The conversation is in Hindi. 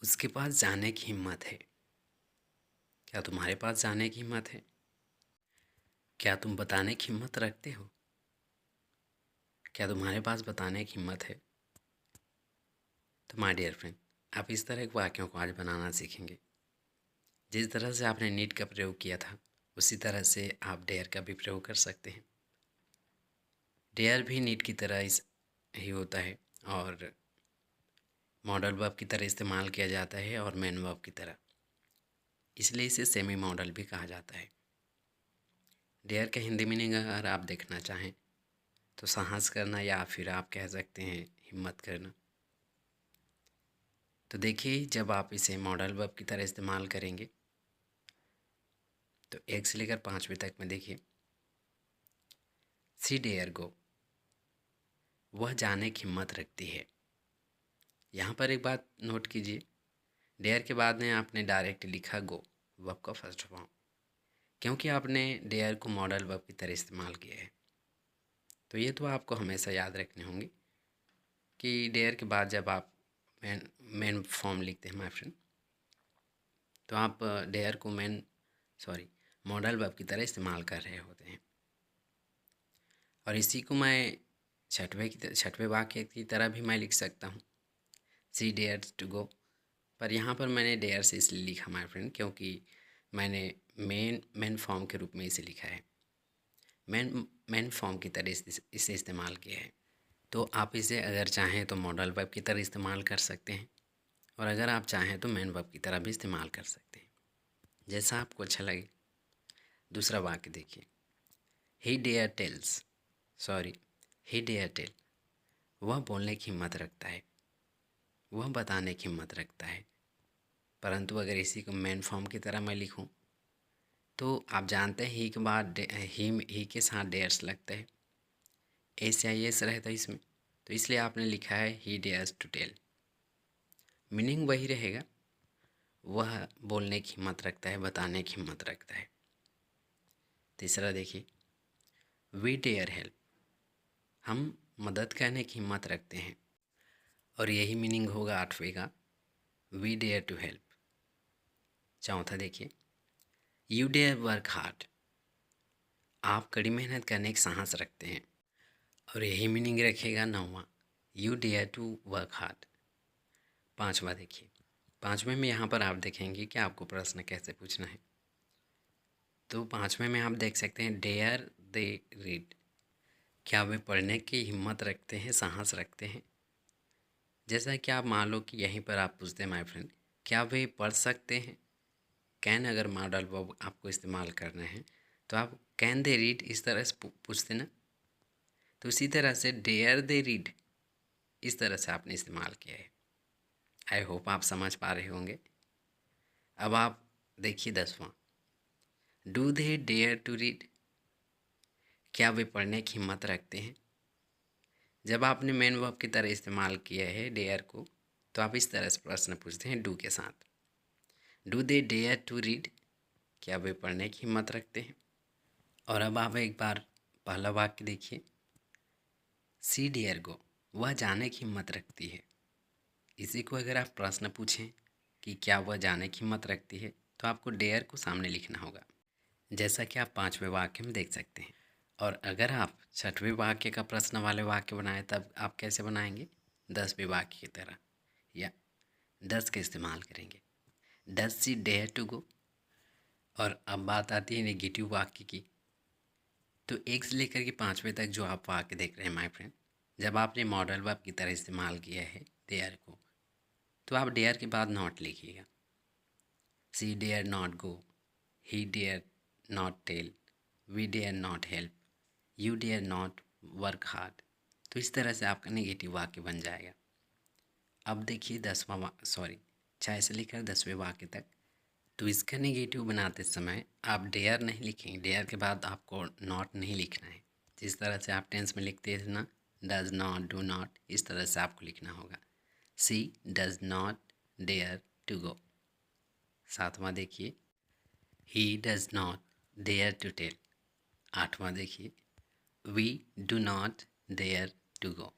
उसके पास जाने की हिम्मत है। क्या तुम्हारे पास जाने की हिम्मत है? क्या तुम बताने की हिम्मत रखते हो? क्या तुम्हारे पास बताने की हिम्मत है? तो माय डियर फ्रेंड, आप इस तरह के वाक्यों को आज बनाना सीखेंगे। जिस तरह से आपने नीड का प्रयोग किया था उसी तरह से आप डेयर का भी प्रयोग कर सकते हैं। डेयर भी नीड की तरह ही होता है और मॉडल वर्ब की तरह इस्तेमाल किया जाता है और मेन वर्ब की तरह, इसलिए इसे सेमी मॉडल भी कहा जाता है। डेयर का हिंदी मीनिंग अगर आप देखना चाहें तो साहस करना, या फिर आप कह सकते हैं हिम्मत करना। तो देखिए, जब आप इसे मॉडल वर्ब की तरह इस्तेमाल करेंगे तो 1 से लेकर 5वें तक में देखिए, सी डेयर गो, वह जाने की हिम्मत रखती है। यहाँ पर एक बात नोट कीजिए, डेयर के बाद में आपने डायरेक्ट लिखा गो, वर्ब का फर्स्ट फॉर्म, क्योंकि आपने डेयर को मॉडल वर्ब की तरह इस्तेमाल किया है। तो ये तो आपको हमेशा याद रखने होंगे कि डेयर के बाद जब आप मेन फॉर्म लिखते हैं माय फ्रेंड, तो आप डेयर को मॉडल वर्ब की तरह इस्तेमाल कर रहे होते हैं। और इसी को मैं छठवें वाक्य की तरह भी मैं लिख सकता हूँ, सी डेयर्स टू गो। पर यहाँ पर मैंने डेयर से इसलिए लिखा माय फ्रेंड क्योंकि मैंने मेन फॉर्म के रूप में इसे लिखा है, मेन फॉर्म की तरह इसे इस्तेमाल किया है। तो आप इसे अगर चाहें तो मॉडल वर्ब की तरह इस्तेमाल कर सकते हैं, और अगर आप चाहें तो मेन वर्ब की तरह भी इस्तेमाल कर सकते हैं, जैसा आपको अच्छा लगे। दूसरा वाक्य देखिए, he dare tells, he dare tell, वह बोलने की हिम्मत रखता है, वह बताने की हिम्मत रखता है। परंतु अगर इसी को मेन फॉर्म की तरह मैं लिखूं तो आप जानते हैं ही के बाद ही के साथ डेयर्स लगता है, एस या एस रहता है इसमें, तो इसलिए आपने लिखा है ही डेयर्स टू टेल। मीनिंग वही रहेगा, वह बोलने की हिम्मत रखता है, बताने की हिम्मत रखता है। तीसरा देखिए, वी डेयर हेल्प, हम मदद करने की हिम्मत रखते हैं, और यही मीनिंग होगा 8वें का, वी डेयर टू हेल्प। चौथा देखिए, यू डेयर वर्क हार्ड, आप कड़ी मेहनत करने की साहस रखते हैं, और यही मीनिंग रखेगा 9वां, you dare to work hard. 5वां देखिए, 5वें में यहाँ पर आप देखेंगे कि आपको प्रश्न कैसे पूछना है। तो 5वें में आप देख सकते हैं, डेयर दे रीड, क्या वे पढ़ने की हिम्मत रखते हैं, साहस रखते हैं। जैसा कि आप मान लो कि यहीं पर आप पूछते हैं माय फ्रेंड, क्या वे पढ़ सकते हैं। कैन अगर मॉडल वर्ब आपको इस्तेमाल करना है तो आप कैन दे रीड इस तरह से पूछते ना, तो इसी तरह से डेयर दे रीड इस तरह से आपने इस्तेमाल किया है। आई होप आप समझ पा रहे होंगे। अब आप देखिए 10वां, do they dare to read, क्या वे पढ़ने की हिम्मत रखते हैं। जब आपने मेन वर्ब की तरह इस्तेमाल किया है डेयर को, तो आप इस तरह से प्रश्न पूछते हैं डू के साथ, do they dare to read, क्या वे पढ़ने की हिम्मत रखते हैं। और अब आप एक बार पहला वाक्य देखिए, सी डेयर गो, वह जाने की हिम्मत रखती है। इसी को अगर आप प्रश्न पूछें कि क्या वह जाने की हिम्मत रखती है, तो आपको डेयर को सामने लिखना होगा, जैसा कि आप 5वें वाक्य में देख सकते हैं। और अगर आप 6वें वाक्य का प्रश्न वाले वाक्य बनाए तब आप कैसे बनाएंगे, 10वें वाक्य की तरह, या 10 का इस्तेमाल करेंगे, does she dare to go. और अब बात आती है नेगेटिव वाक्य की। तो 1 से लेकर के 5वें तक जो आप वाक्य देख रहे हैं माय फ्रेंड, जब आपने मॉडल वर्ब की तरह इस्तेमाल किया है डेयर को, तो आप डेयर के बाद नॉट लिखिएगा, she dare not go, he dare not tell, we dare not help, you dare not work hard. तो इस तरह से आपका नेगेटिव वाक्य बन जाएगा। अब देखिए 6 से लेकर 10वें वाक्य तक, तो इसका नेगेटिव बनाते समय आप डेयर नहीं लिखेंगे, डेयर के बाद आपको नॉट नहीं लिखना है। जिस तरह से आप टेंस में लिखते थे ना, डज नॉट, डू नॉट, इस तरह से आपको लिखना होगा, she does not dare to go. 7वां देखिए, he does not dare to tell. 8वां देखिए, we do not dare to go.